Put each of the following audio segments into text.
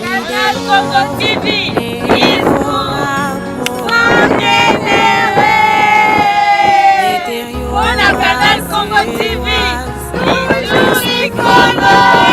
Canal Congo TV is pour s'engager. On a Canal Congo TV, Ituri Congo.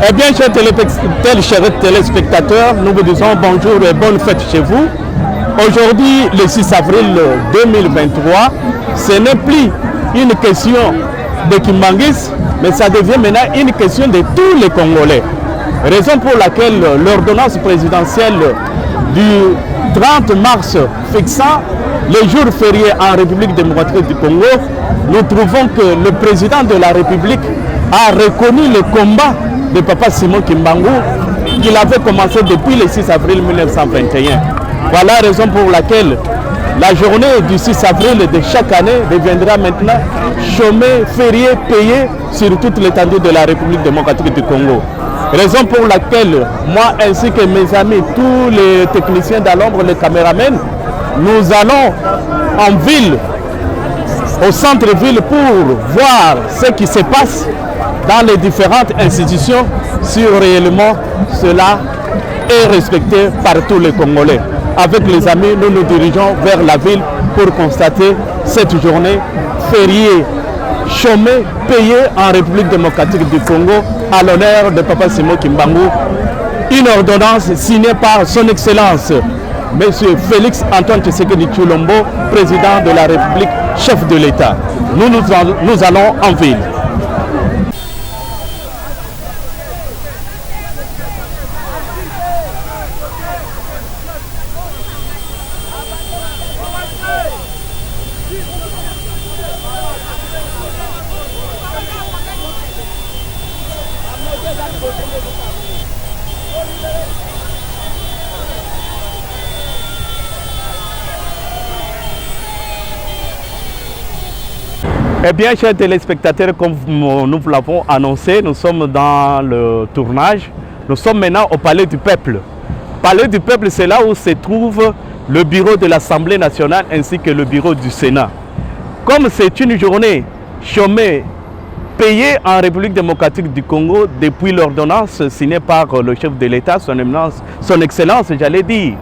Eh bien, chers téléspectateurs, nous vous disons bonjour et bonne fête chez vous. Aujourd'hui, le 6 avril 2023, ce n'est plus une question de Kimbangis, mais ça devient maintenant une question de tous les Congolais. Raison pour laquelle l'ordonnance présidentielle du 30 mars fixant les jours fériés en République démocratique du Congo, nous trouvons que le président de la République a reconnu le combat de Papa Simon Kimbangu qu'il avait commencé depuis le 6 avril 1921. Voilà la raison pour laquelle la journée du 6 avril de chaque année deviendra maintenant chômé, férié, payé sur toute l'étendue de la République démocratique du Congo. Raison pour laquelle moi ainsi que mes amis, tous les techniciens dans l'ombre, les caméramens, nous allons en ville, au centre-ville pour voir ce qui se passe dans les différentes institutions si réellement cela est respecté par tous les Congolais. Avec les amis, nous nous dirigeons vers la ville pour constater cette journée fériée, chômée, payée en République démocratique du Congo à l'honneur de Papa Simon Kimbangu. Une ordonnance signée par son Excellence, M. Félix Antoine Tshisekedi Tshilombo, président de la République, chef de l'État. Nous allons en ville. Eh bien, chers téléspectateurs, comme nous vous l'avons annoncé, nous sommes dans le tournage. Nous sommes maintenant au Palais du Peuple. Palais du Peuple, c'est là où se trouve le bureau de l'Assemblée nationale ainsi que le bureau du Sénat. Comme c'est une journée chômée, payée en République démocratique du Congo depuis l'ordonnance signée par le chef de l'État, son Excellence, j'allais dire,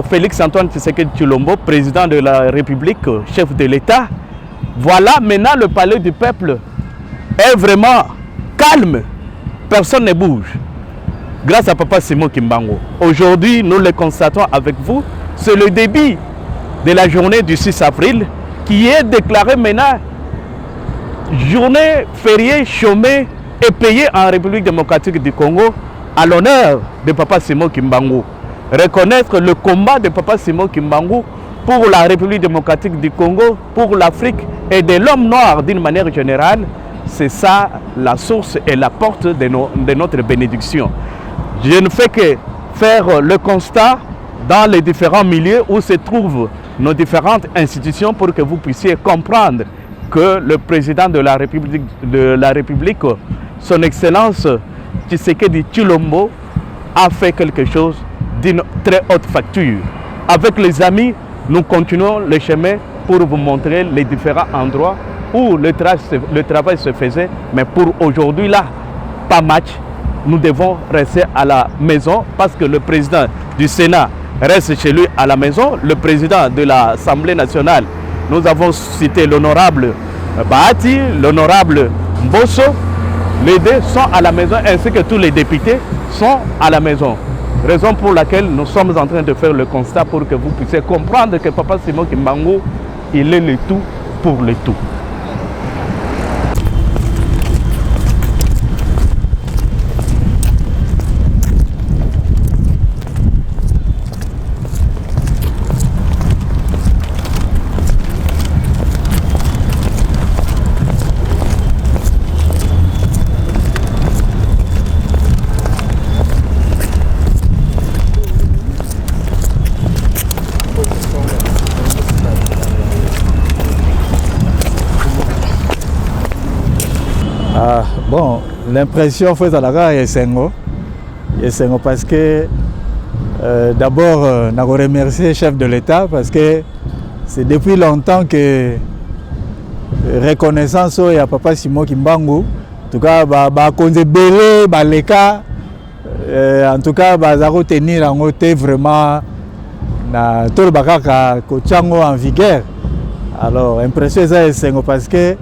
Félix Antoine Tshisekedi Tshilombo, président de la République, chef de l'État. Voilà, maintenant le Palais du Peuple est vraiment calme. Personne ne bouge. Grâce à Papa Simon Kimbangu. Aujourd'hui, nous le constatons avec vous. C'est le début de la journée du 6 avril qui est déclarée maintenant journée fériée, chômée et payée en République démocratique du Congo à l'honneur de Papa Simon Kimbangu. Reconnaître le combat de Papa Simon Kimbangu pour la République démocratique du Congo, pour l'Afrique et de l'homme noir d'une manière générale, c'est ça la source et la porte de notre bénédiction. Je ne fais que faire le constat dans les différents milieux où se trouvent nos différentes institutions pour que vous puissiez comprendre que le président de la République, son Excellence Tshisekedi Tshilombo, a fait quelque chose d'une très haute facture. Avec les amis, nous continuons le chemin pour vous montrer les différents endroits où le travail se faisait. Mais pour aujourd'hui, là, pas match. Nous devons rester à la maison parce que le président du Sénat reste chez lui à la maison. Le président de l'Assemblée nationale, nous avons cité l'honorable Bahati, l'honorable Mbosso. Les deux sont à la maison ainsi que tous les députés sont à la maison. Raison pour laquelle nous sommes en train de faire le constat pour que vous puissiez comprendre que Papa Simon Kimbangu, il est le tout pour le tout. Bon, l'impression fait à la gare est Sengo parce que d'abord, nous remercier le chef de l'État parce que c'est depuis longtemps que reconnaissance à Papa Simon Kimbangu, en tout cas, en tout cas, retenir en côté vraiment tout le en vigueur. Alors, impression c'est Sengo parce que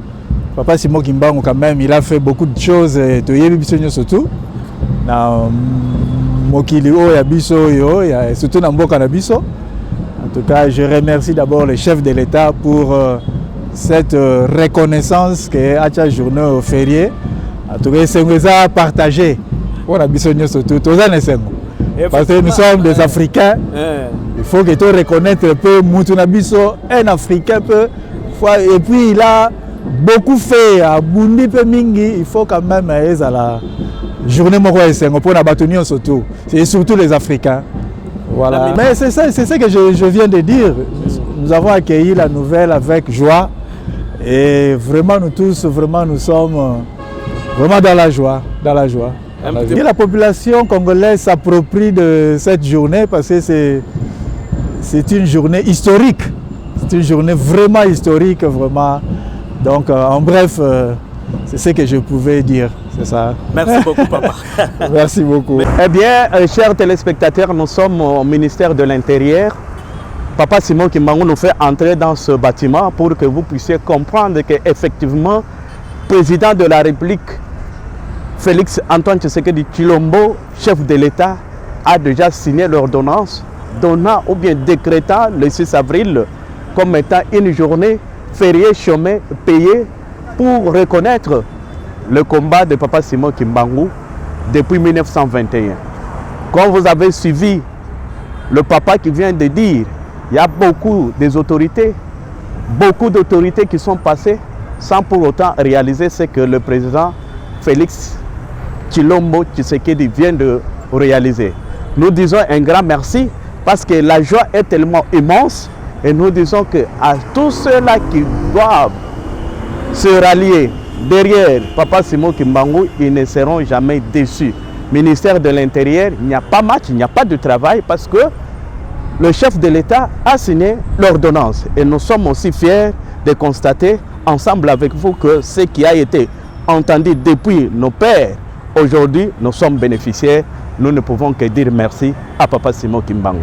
Papa Simon Kimbangu, quand même, il a fait beaucoup de choses. Surtout. Mokili Yabiso, surtout dans Mboka Nabiso. En tout cas, je remercie d'abord le chef de l'État pour cette reconnaissance que à chaque journée férié. En tout cas, c'est nous a partagé. On a besoin surtout. Parce que nous sommes des Africains. Il faut que tu reconnaisses un peu Moutunabiso, un Africain peu. Et puis il a beaucoup fait à Bundi Mingi. Il faut quand même aller à la journée Moro Essengo pour la surtout. C'est surtout les Africains. Voilà. Mais c'est ça que je viens de dire. Nous avons accueilli la nouvelle avec joie. Et vraiment, nous tous, vraiment, nous sommes vraiment dans la joie. Et la population congolaise s'approprie de cette journée parce que c'est une journée historique. C'est une journée vraiment historique, vraiment. Donc, en bref, c'est ce que je pouvais dire. C'est ça. Merci beaucoup, papa. Merci beaucoup. Eh bien, chers téléspectateurs, nous sommes au ministère de l'Intérieur. Papa Simon Kimbangu nous fait entrer dans ce bâtiment pour que vous puissiez comprendre qu'effectivement, président de la République, Félix Antoine Tshisekedi Tshilombo, chef de l'État, a déjà signé l'ordonnance donnant ou bien décrétant le 6 avril comme étant une journée fériée, chômée, payée pour reconnaître le combat de Papa Simon Kimbangu depuis 1921. Comme vous avez suivi le papa qui vient de dire, il y a beaucoup d'autorités qui sont passées sans pour autant réaliser ce que le président Félix Tshilombo Tshisekedi vient de réaliser. Nous disons un grand merci parce que la joie est tellement immense et nous disons qu'à tous ceux-là qui doivent se rallier derrière Papa Simon Kimbangu, ils ne seront jamais déçus. Ministère de l'Intérieur, il n'y a pas match, il n'y a pas de travail parce que le chef de l'État a signé l'ordonnance. Et nous sommes aussi fiers de constater ensemble avec vous que ce qui a été entendu depuis nos pères, aujourd'hui, nous sommes bénéficiaires. Nous ne pouvons que dire merci à Papa Simon Kimbangu.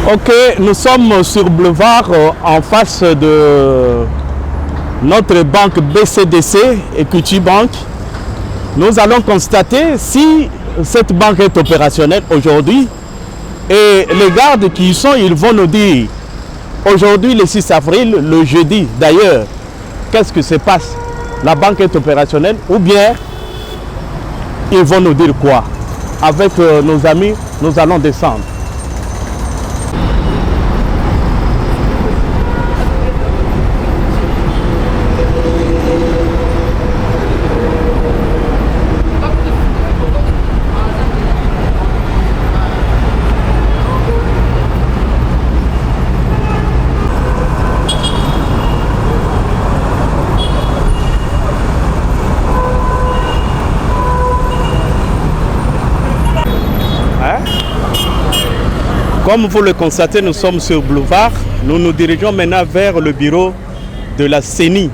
Ok, nous sommes sur Boulevard en face de notre banque BCDC, Equity Bank. Nous allons constater si cette banque est opérationnelle aujourd'hui. Et les gardes qui y sont, ils vont nous dire aujourd'hui le 6 avril, le jeudi d'ailleurs, qu'est-ce qui se passe? La banque est opérationnelle ou bien ils vont nous dire quoi? Avec nos amis, nous allons descendre. Comme vous le constatez, nous sommes sur Boulevard. Nous nous dirigeons maintenant vers le bureau de la CENI,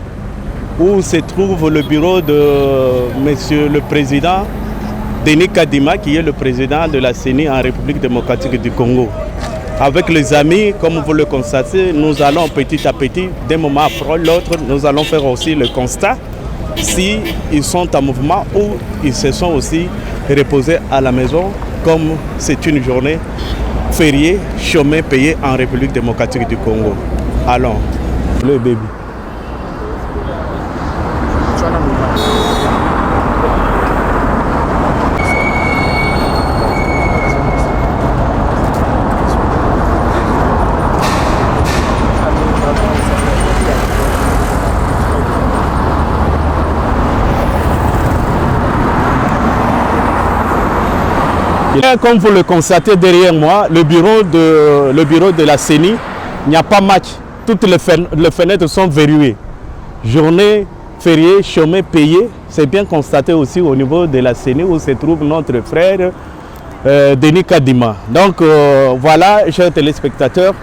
où se trouve le bureau de Monsieur le Président Denis Kadima, qui est le président de la CENI en République démocratique du Congo. Avec les amis, comme vous le constatez, nous allons petit à petit, d'un moment après l'autre, nous allons faire aussi le constat si ils sont en mouvement ou ils se sont aussi reposés à la maison, comme c'est une journée férié, chômé, payé en République démocratique du Congo. Allons. Le baby. Comme vous le constatez derrière moi, le bureau de la CENI, il n'y a pas match. Toutes les fenêtres sont verrouillées. Journée férié, chômé, payé. C'est bien constaté aussi au niveau de la CENI où se trouve notre frère Denis Kadima. Donc voilà, chers téléspectateurs,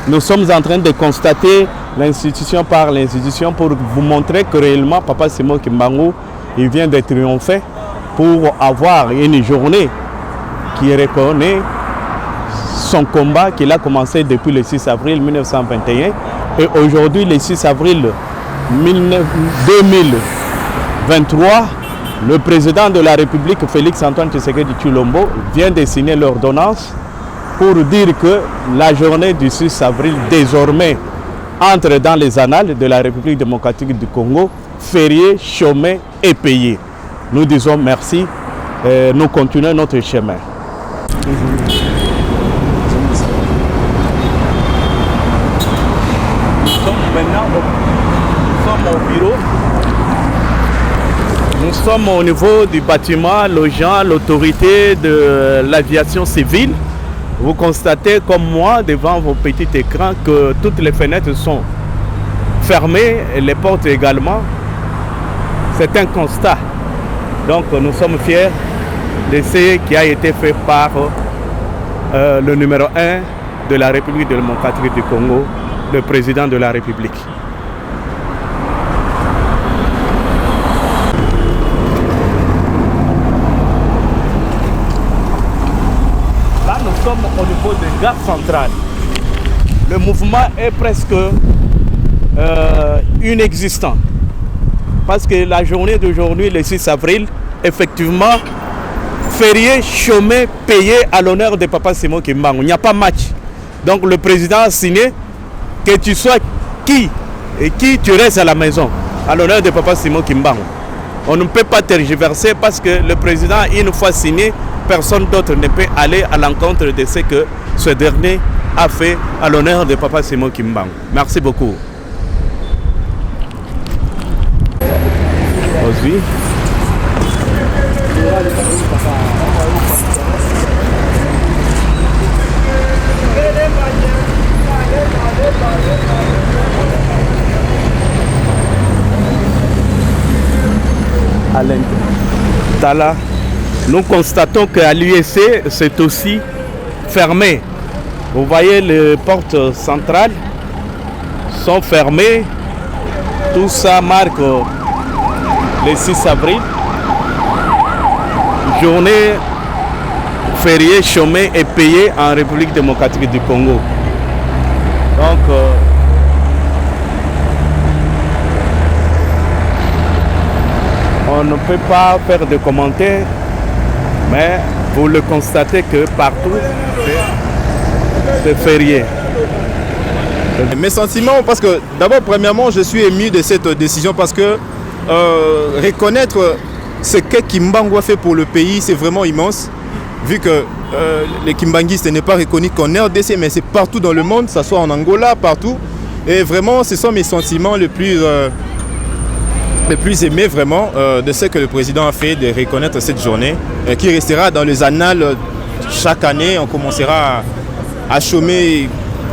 nous sommes en train de constater l'institution par l'institution pour vous montrer que réellement Papa Simon Kimbangu, il vient de triompher pour avoir une journée qui reconnaît son combat qu'il a commencé depuis le 6 avril 1921 et aujourd'hui le 6 avril 2023, le président de la République Félix Antoine Tshisekedi Tshilombo vient de signer l'ordonnance pour dire que la journée du 6 avril désormais entre dans les annales de la République démocratique du Congo, férié, chômé et payé. Nous disons merci et nous continuons notre chemin. Au bureau. Nous sommes au niveau du bâtiment logeant l'autorité de l'aviation civile. Vous constatez comme moi devant vos petits écrans que toutes les fenêtres sont fermées et les portes également. C'est un constat. Donc nous sommes fiers de ce qui a été fait par le numéro 1 de la République démocratique du Congo, le président de la République. Nous sommes au niveau de gare centrale. Le mouvement est presque inexistant. Parce que la journée d'aujourd'hui, le 6 avril, effectivement, férié, chômé, payé à l'honneur de Papa Simon Kimbangu. Il n'y a pas match. Donc le président a signé que tu sois qui et qui tu restes à la maison, à l'honneur de Papa Simon Kimbangu. On ne peut pas tergiverser parce que le président, une fois signé, personne d'autre ne peut aller à l'encontre de ce que ce dernier a fait à l'honneur de Papa Simon Kimbangu. Merci beaucoup. Aussi. Tala, nous constatons qu'à l'USC, c'est aussi fermé. Vous voyez, les portes centrales sont fermées. Tout ça marque le 6 avril. Journée fériée, chômée et payée en République démocratique du Congo. Donc, on ne peut pas faire de commentaires, mais vous le constatez que partout, c'est férié. Mes sentiments, parce que d'abord, premièrement, je suis ému de cette décision parce que reconnaître ce que Kimbangu a fait pour le pays, c'est vraiment immense. Vu que les Kimbanguistes n'est pas reconnu qu'en RDC, mais c'est partout dans le monde, ça soit en Angola, partout. Et vraiment, ce sont mes sentiments les plus aimés vraiment de ce que le président a fait, de reconnaître cette journée, qui restera dans les annales. Chaque année, on commencera à chômer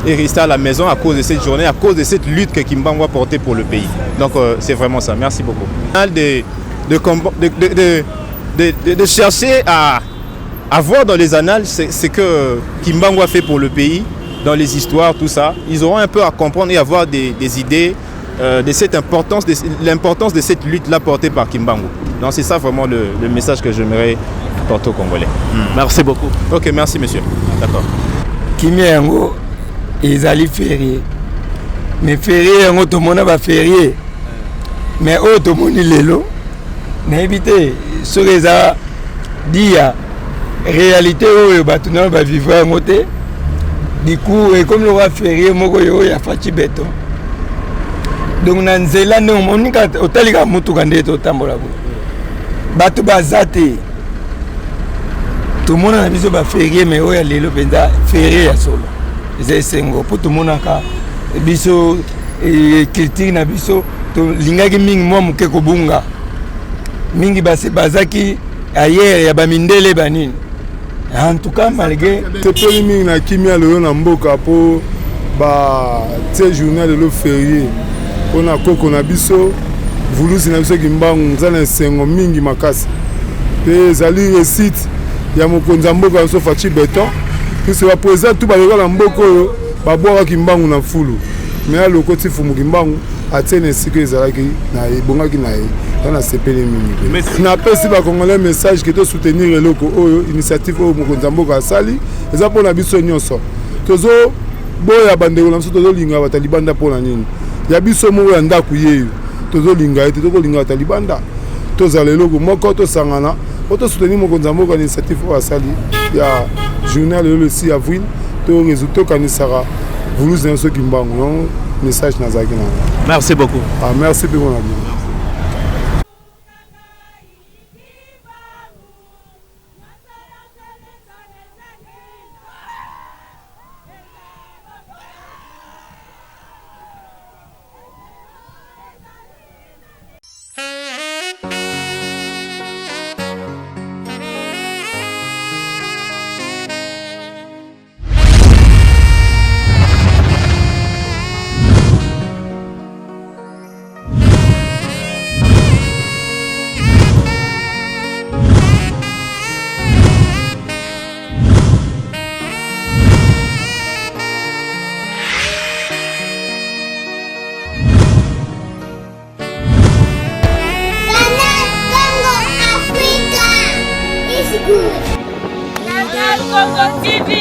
et rester à la maison à cause de cette journée, à cause de cette lutte que Kimbangu a portée pour le pays. Donc c'est vraiment ça. Merci beaucoup. De chercher à voir dans les annales ce que Kimbangu a fait pour le pays, dans les histoires, tout ça. Ils auront un peu à comprendre et avoir des idées de cette importance, l'importance de cette lutte-là portée par Kimbangu. Donc c'est ça vraiment le message que j'aimerais porter aux Congolais. Merci beaucoup. Ok, merci monsieur. D'accord. Kimbangu, ils allaient férié. Mais férié, tout le monde va férié. Mais tout le monde est là. N'évitez, ce que ça dit, réalité, tout le monde va vivre à côté. Du coup, et comme le roi férié, il y a Fati Béton. Donc, dans Nzela, on a un moto qui est au Tambola. Batu Bazate. Tout le monde a besoin de férié, mais il y a les férié à solo. C'est Sengo. Pour tout le monde, il y a des cultures, lingaki mingi mwa mukeko bunga mingi bazaki ailleurs ya bamindele banini en tout cas malgré sepeli mingi na kimia lelo na mboka po ba tie journée de l'eau férié on a koko na biso vulusi na biso kimbangu eza na esengo mingi makasi mpe ezali réussite ya mokonzi ya mboka biso Faci Beton puisque baprésident tu balekala mboka oyo babwakaki mbangu na fulu me aloko ti fumu kimbangu atie na esika ezalaki na ebongaki na ye eza na sepele mingi napesi bakongolais message ke tosoutenir eloko oyo initiative oyo mokonzi ya mboka asali eza mpona biso nyonso tozoboya bandeko na biso tozolinga bata libanda mpona nini ya biso moko ya ndako yeyo tozolinga ete tokolinga bata libanda tozala eloko moko tosangana po tosoutenir mokonzi ya mboka na initiative oyo asali ya journée lelo le 6 avril tokanisaka vulusi na biso kimbangu yango message nazalaki na merci beaucoup. Merci mpe mpona bino. Canal Congo TV.